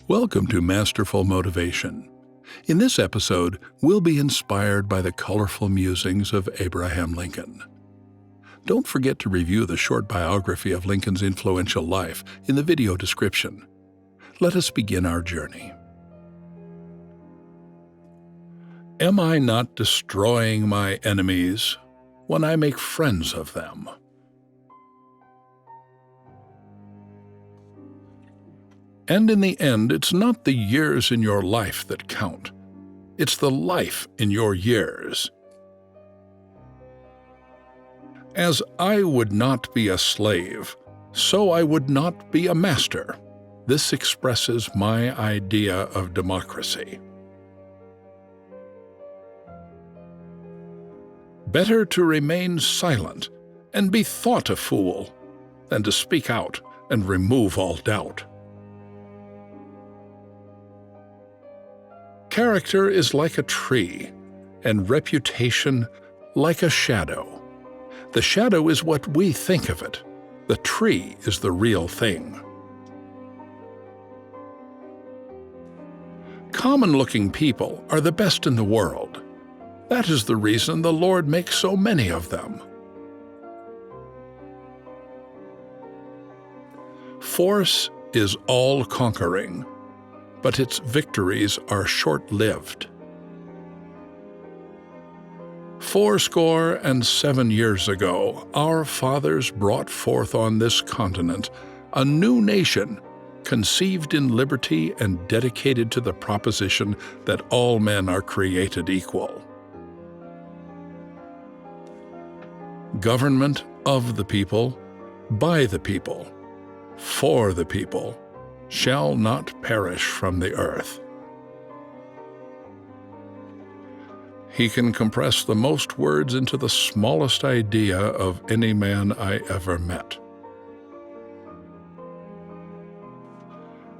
Welcome to Masterful Motivation. In this episode, we'll be inspired by the colorful musings of Abraham Lincoln. Don't forget to review the short biography of Lincoln's influential life in the video description. Let us begin our journey. Am I not destroying my enemies when I make friends of them? And in the end, it's not the years in your life that count. It's the life in your years. As I would not be a slave, so I would not be a master. This expresses my idea of democracy. Better to remain silent and be thought a fool than to speak out and remove all doubt. Character is like a tree, and reputation like a shadow. The shadow is what we think of it. The tree is the real thing. Common-looking people are the best in the world. That is the reason the Lord makes so many of them. Force is all-conquering, but its victories are short-lived. 77 years ago, our fathers brought forth on this continent a new nation, conceived in liberty and dedicated to the proposition that all men are created equal. Government of the people, by the people, for the people, shall not perish from the earth. He can compress the most words into the smallest idea of any man I ever met.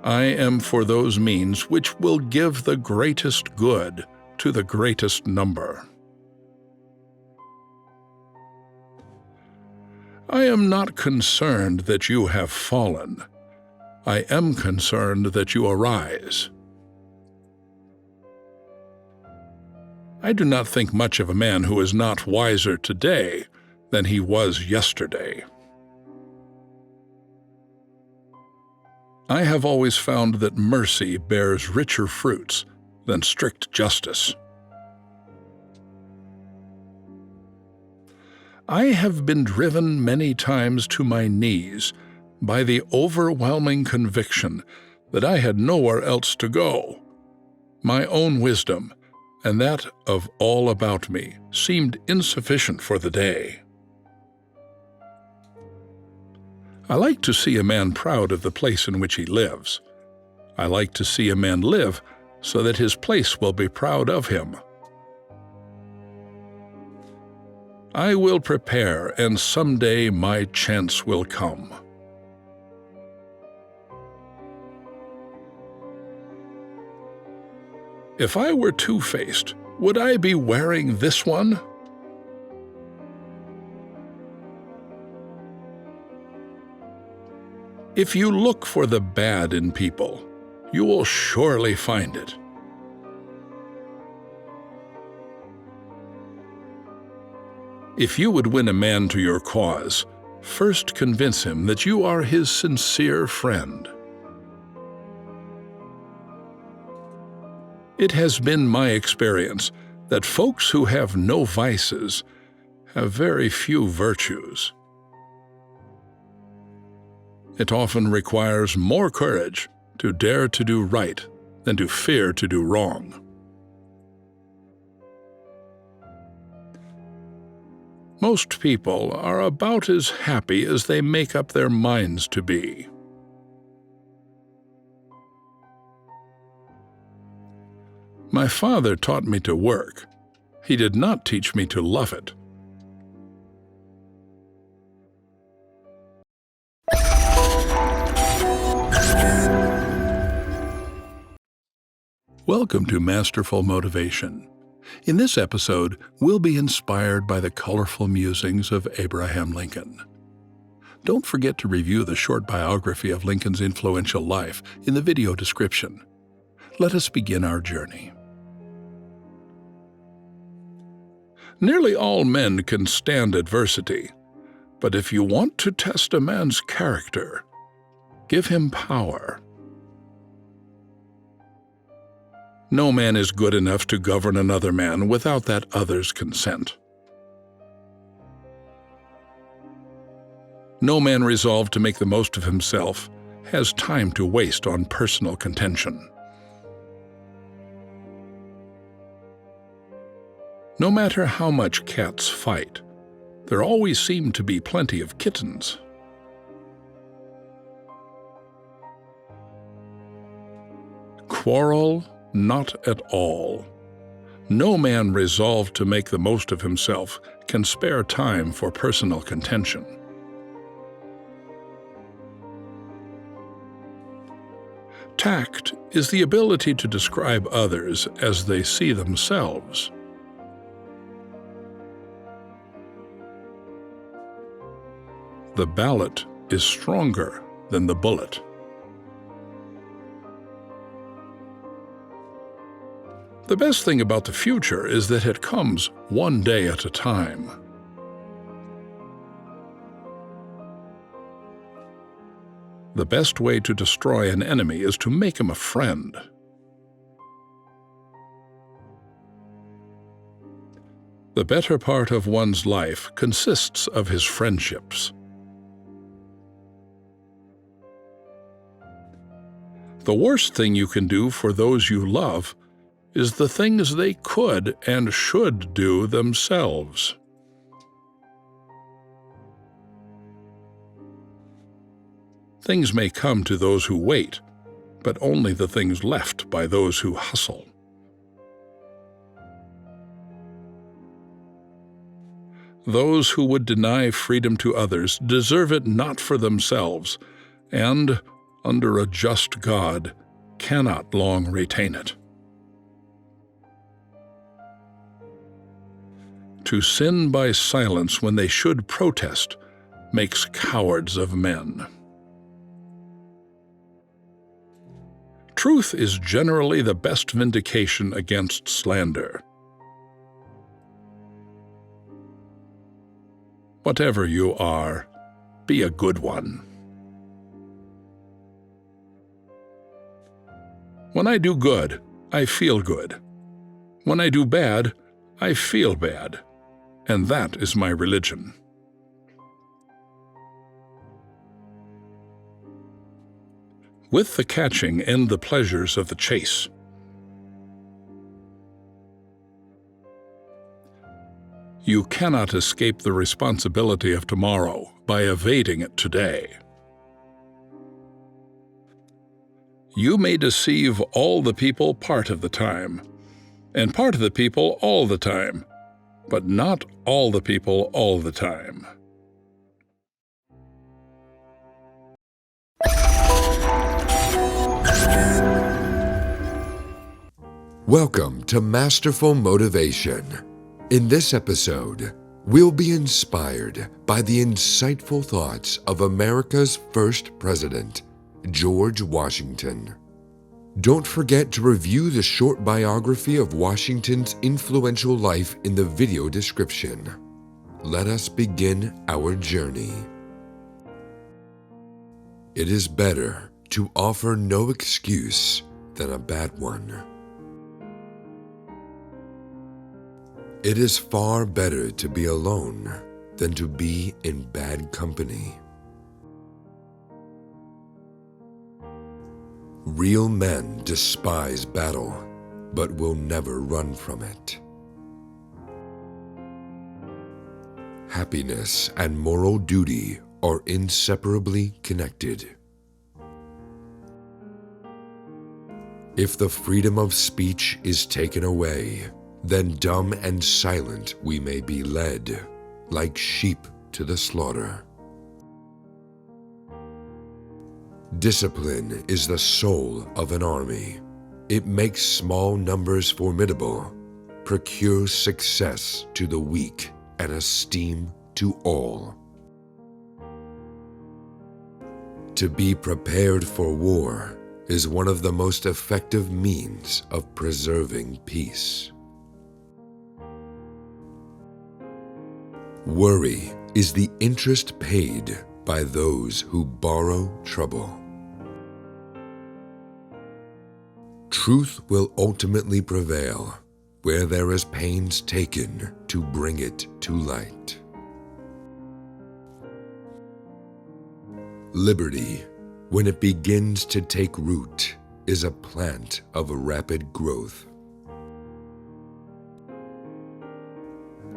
I am for those means which will give the greatest good to the greatest number. I am not concerned that you have fallen. I am concerned that you arise. I do not think much of a man who is not wiser today than he was yesterday. I have always found that mercy bears richer fruits than strict justice. I have been driven many times to my knees by the overwhelming conviction that I had nowhere else to go. My own wisdom, and that of all about me, seemed insufficient for the day. I like to see a man proud of the place in which he lives. I like to see a man live so that his place will be proud of him. I will prepare, and someday my chance will come. If I were two-faced, would I be wearing this one? If you look for the bad in people, you will surely find it. If you would win a man to your cause, first convince him that you are his sincere friend. It has been my experience that folks who have no vices have very few virtues. It often requires more courage to dare to do right than to fear to do wrong. Most people are about as happy as they make up their minds to be. My father taught me to work. He did not teach me to love it. Welcome to Masterful Motivation. In this episode, we'll be inspired by the colorful musings of Abraham Lincoln. Don't forget to review the short biography of Lincoln's influential life in the video description. Let us begin our journey. Nearly all men can stand adversity, but if you want to test a man's character, give him power. No man is good enough to govern another man without that other's consent. No man resolved to make the most of himself has time to waste on personal contention. No matter how much cats fight, there always seem to be plenty of kittens. Quarrel not at all. No man resolved to make the most of himself can spare time for personal contention. Tact is the ability to describe others as they see themselves. The ballot is stronger than the bullet. The best thing about the future is that it comes one day at a time. The best way to destroy an enemy is to make him a friend. The better part of one's life consists of his friendships. The worst thing you can do for those you love is the things they could and should do themselves. Things may come to those who wait, but only the things left by those who hustle. Those who would deny freedom to others deserve it not for themselves, and, under a just God, cannot long retain it. To sin by silence when they should protest makes cowards of men. Truth is generally the best vindication against slander. Whatever you are, be a good one. When I do good, I feel good. When I do bad, I feel bad, and that is my religion. With the catching end the pleasures of the chase. You cannot escape the responsibility of tomorrow by evading it today. You may deceive all the people part of the time, and part of the people all the time, but not all the people all the time. Welcome to Masterful Motivation. In this episode, we'll be inspired by the insightful thoughts of America's first president, George Washington. Don't forget to review the short biography of Washington's influential life in the video description. Let us begin our journey. It is better to offer no excuse than a bad one. It is far better to be alone than to be in bad company. Real men despise battle, but will never run from it. Happiness and moral duty are inseparably connected. If the freedom of speech is taken away, then dumb and silent we may be led, like sheep to the slaughter. Discipline is the soul of an army. It makes small numbers formidable, procures success to the weak, and esteem to all. To be prepared for war is one of the most effective means of preserving peace. Worry is the interest paid by those who borrow trouble. Truth will ultimately prevail where there is pains taken to bring it to light. Liberty, when it begins to take root, is a plant of rapid growth.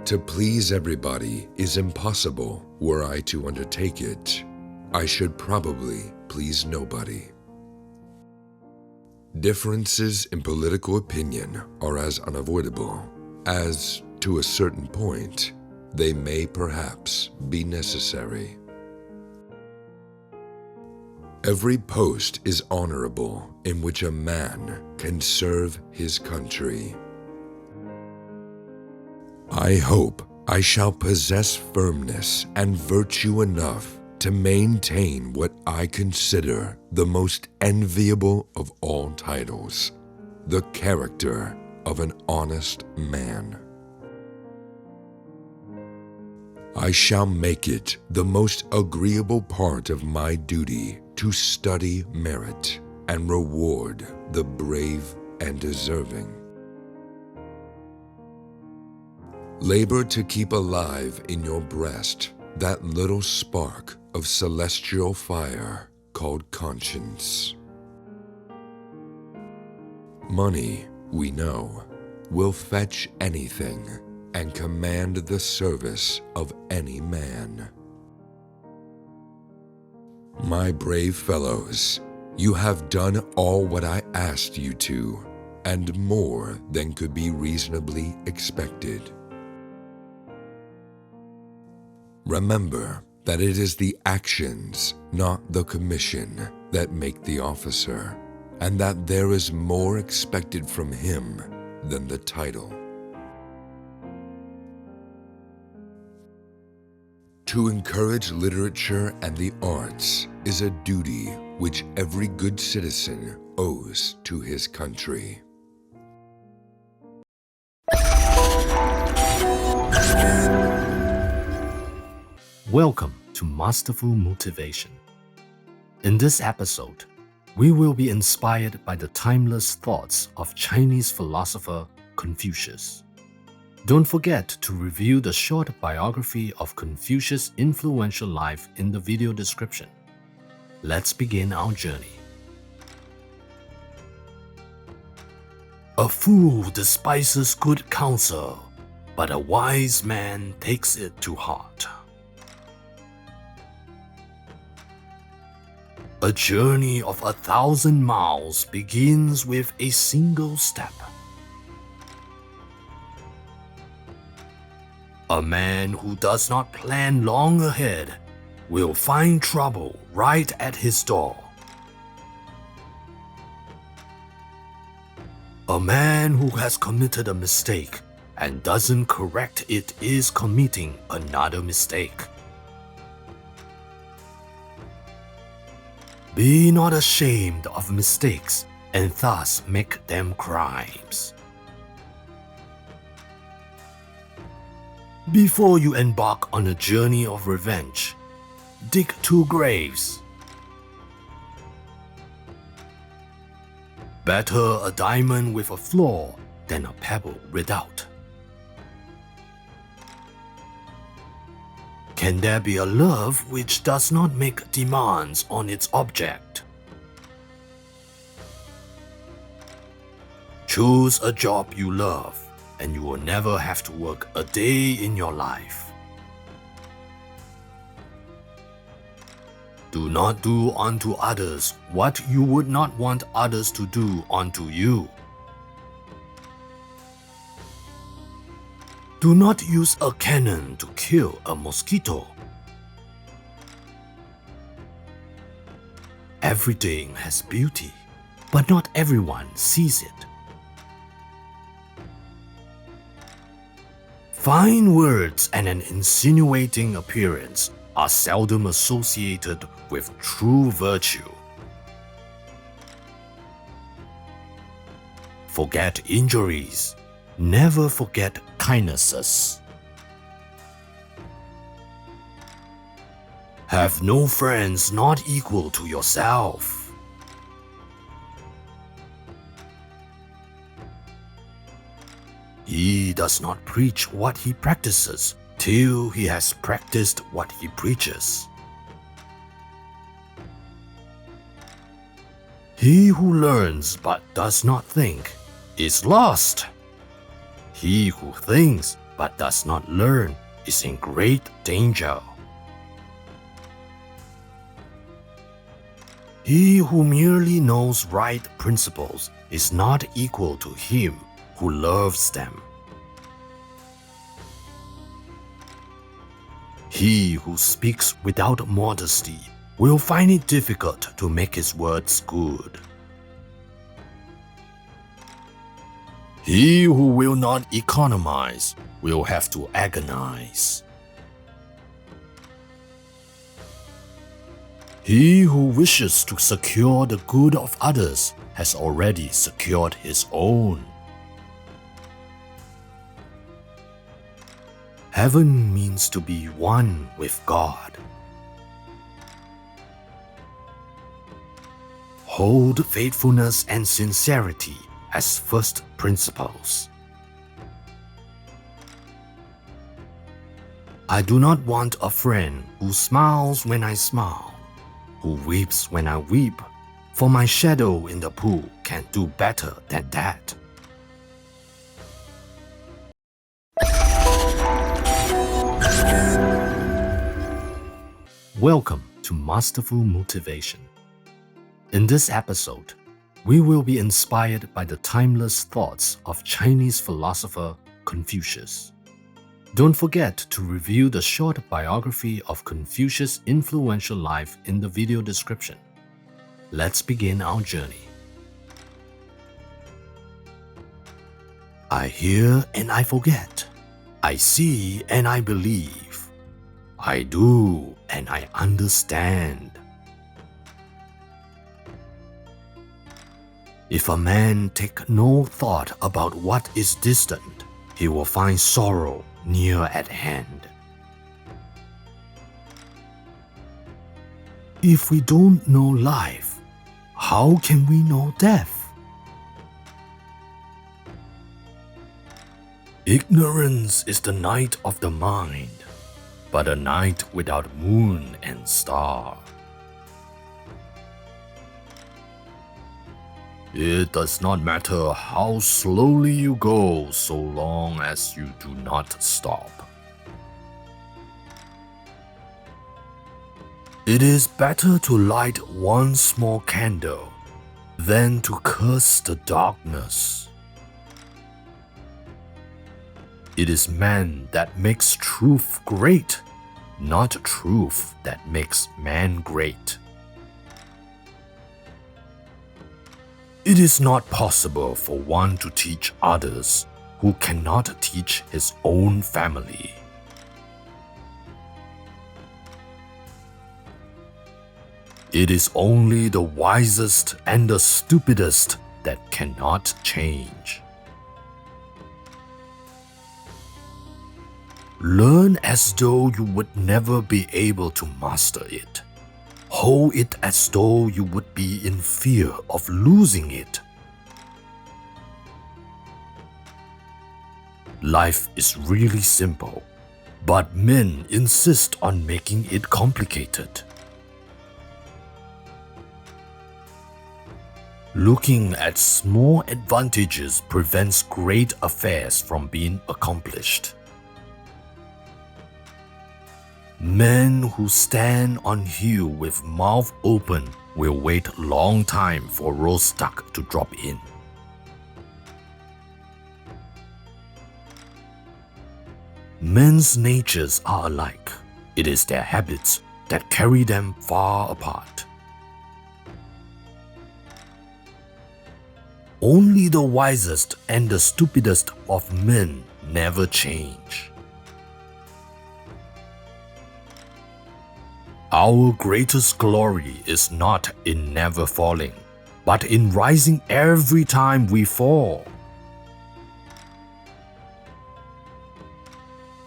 To please everybody is impossible were I to undertake it. I should probably please nobody. Differences in political opinion are as unavoidable as, to a certain point, they may perhaps be necessary. Every post is honorable in which a man can serve his country. I hope I shall possess firmness and virtue enough to maintain what I consider the most enviable of all titles, the character of an honest man. I shall make it the most agreeable part of my duty to study merit and reward the brave and deserving. Labor to keep alive in your breast that little spark of celestial fire called conscience. Money, we know, will fetch anything and command the service of any man. My brave fellows, you have done all what I asked you to, and more than could be reasonably expected. Remember that it is the actions, not the commission, that make the officer, and that there is more expected from him than the title. To encourage literature and the arts is a duty which every good citizen owes to his country. Welcome to Masterful Motivation. In this episode, we will be inspired by the timeless thoughts of Chinese philosopher Confucius. Don't forget to review the short biography of Confucius' influential life in the video description. Let's begin our journey. A fool despises good counsel, but a wise man takes it to heart. A journey of 1,000 miles begins with a single step. A man who does not plan long ahead will find trouble right at his door. A man who has committed a mistake and doesn't correct it is committing another mistake. Be not ashamed of mistakes and thus make them crimes. Before you embark on a journey of revenge, dig 2 graves. Better a diamond with a flaw than a pebble without. Can there be a love which does not make demands on its object? Choose a job you love, and you will never have to work a day in your life. Do not do unto others what you would not want others to do unto you. Do not use a cannon to kill a mosquito. Everything has beauty, but not everyone sees it. Fine words and an insinuating appearance are seldom associated with true virtue. Forget injuries, never forget kindnesses. Have no friends not equal to yourself. He does not preach what he practices till he has practiced what he preaches. He who learns but does not think is lost. He who thinks but does not learn is in great danger. He who merely knows right principles is not equal to him who loves them. He who speaks without modesty will find it difficult to make his words good. He who will not economize will have to agonize. He who wishes to secure the good of others has already secured his own. Heaven means to be one with God. Hold faithfulness and sincerity as first principles. I do not want a friend who smiles when I smile, who weeps when I weep, for my shadow in the pool can't do better than that. Welcome to Masterful Motivation. In this episode, we will be inspired by the timeless thoughts of Chinese philosopher Confucius. Don't forget to review the short biography of Confucius' influential life in the video description. Let's begin our journey. I hear and I forget. I see and I believe. I do and I understand. If a man take no thought about what is distant, he will find sorrow near at hand. If we don't know life, how can we know death? Ignorance is the night of the mind, but a night without moon and star. It does not matter how slowly you go so long as you do not stop. It is better to light one small candle than to curse the darkness. It is man that makes truth great, not truth that makes man great. It is not possible for one to teach others who cannot teach his own family. It is only the wisest and the stupidest that cannot change. Learn as though you would never be able to master it. Hold it as though you would be in fear of losing it. Life is really simple, but men insist on making it complicated. Looking at small advantages prevents great affairs from being accomplished. Men who stand on hill with mouth open will wait long time for roast duck to drop in. Men's natures are alike. It is their habits that carry them far apart. Only the wisest and the stupidest of men never change. Our greatest glory is not in never falling, but in rising every time we fall.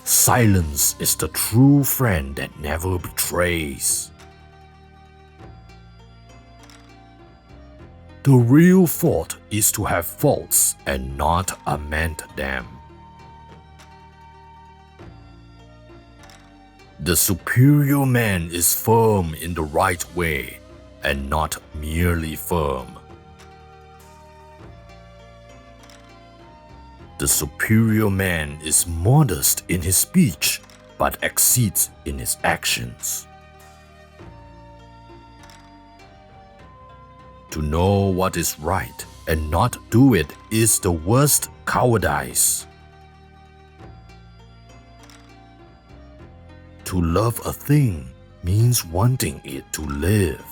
Silence is the true friend that never betrays. The real fault is to have faults and not amend them. The superior man is firm in the right way and not merely firm. The superior man is modest in his speech but exceeds in his actions. To know what is right and not do it is the worst cowardice. To love a thing means wanting it to live.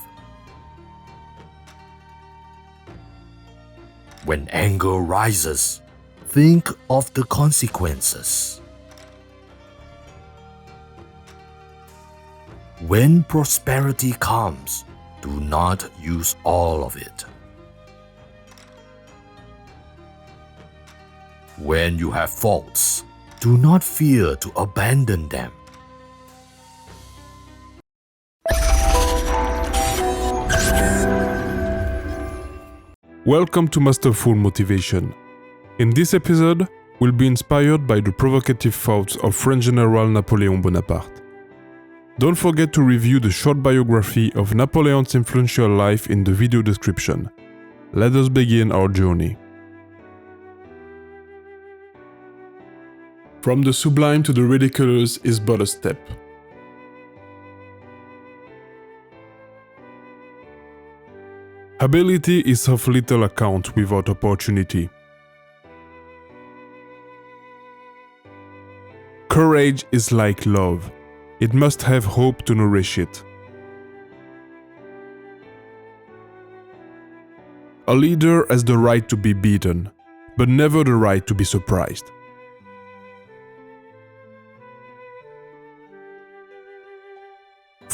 When anger rises, think of the consequences. When prosperity comes, do not use all of it. When you have faults, do not fear to abandon them. Welcome to Masterful Motivation. In this episode, we'll be inspired by the provocative thoughts of French General Napoleon Bonaparte. Don't forget to review the short biography of Napoleon's influential life in the video description. Let us begin our journey. From the sublime to the ridiculous is but a step. Ability is of little account without opportunity. Courage is like love. It must have hope to nourish it. A leader has the right to be beaten, but never the right to be surprised.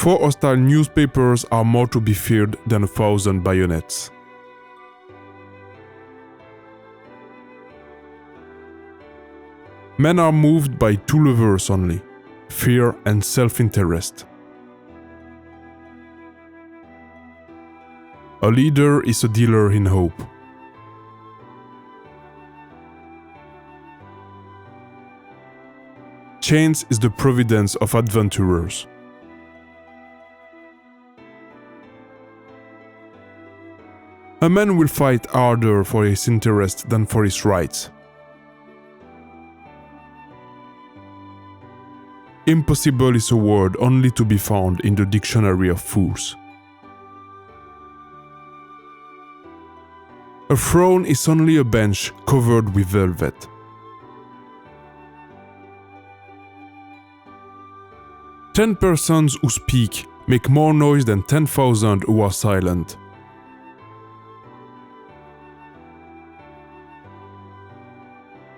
Four hostile newspapers are more to be feared than 1,000 bayonets. Men are moved by two levers only, fear and self-interest. A leader is a dealer in hope. Chance is the providence of adventurers. A man will fight harder for his interest than for his rights. Impossible is a word only to be found in the dictionary of fools. A throne is only a bench covered with velvet. Ten persons who speak make more noise than 10,000 who are silent.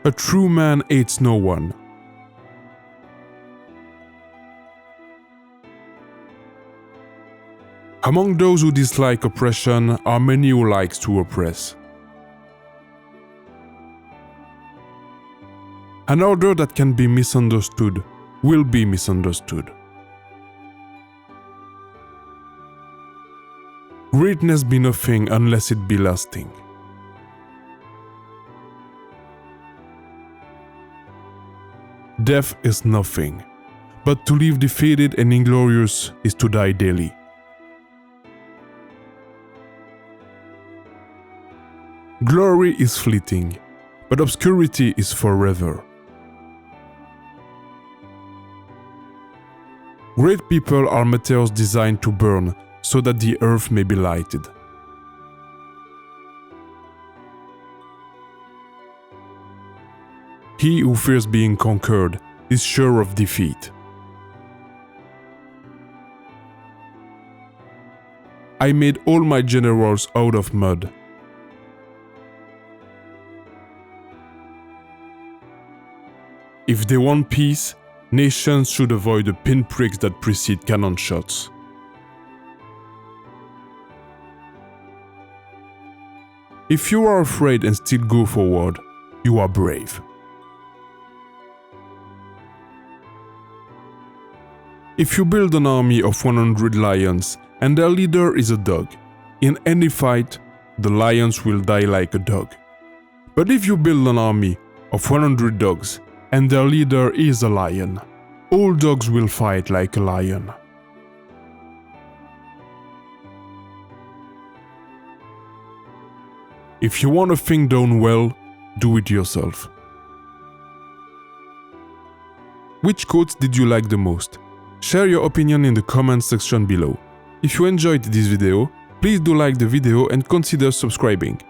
A true man hates no one. Among those who dislike oppression are many who like to oppress. An order that can be misunderstood will be misunderstood. Greatness be nothing unless it be lasting. Death is nothing, but to live defeated and inglorious is to die daily. Glory is fleeting, but obscurity is forever. Great people are meteors designed to burn so that the earth may be lighted. He who fears being conquered is sure of defeat. I made all my generals out of mud. If they want peace, nations should avoid the pinpricks that precede cannon shots. If you are afraid and still go forward, you are brave. If you build an army of 100 lions and their leader is a dog, in any fight, the lions will die like a dog. But if you build an army of 100 dogs and their leader is a lion, all dogs will fight like a lion. If you want a thing done well, do it yourself. Which quotes did you like the most? Share your opinion in the comments section below. If you enjoyed this video, please do like the video and consider subscribing.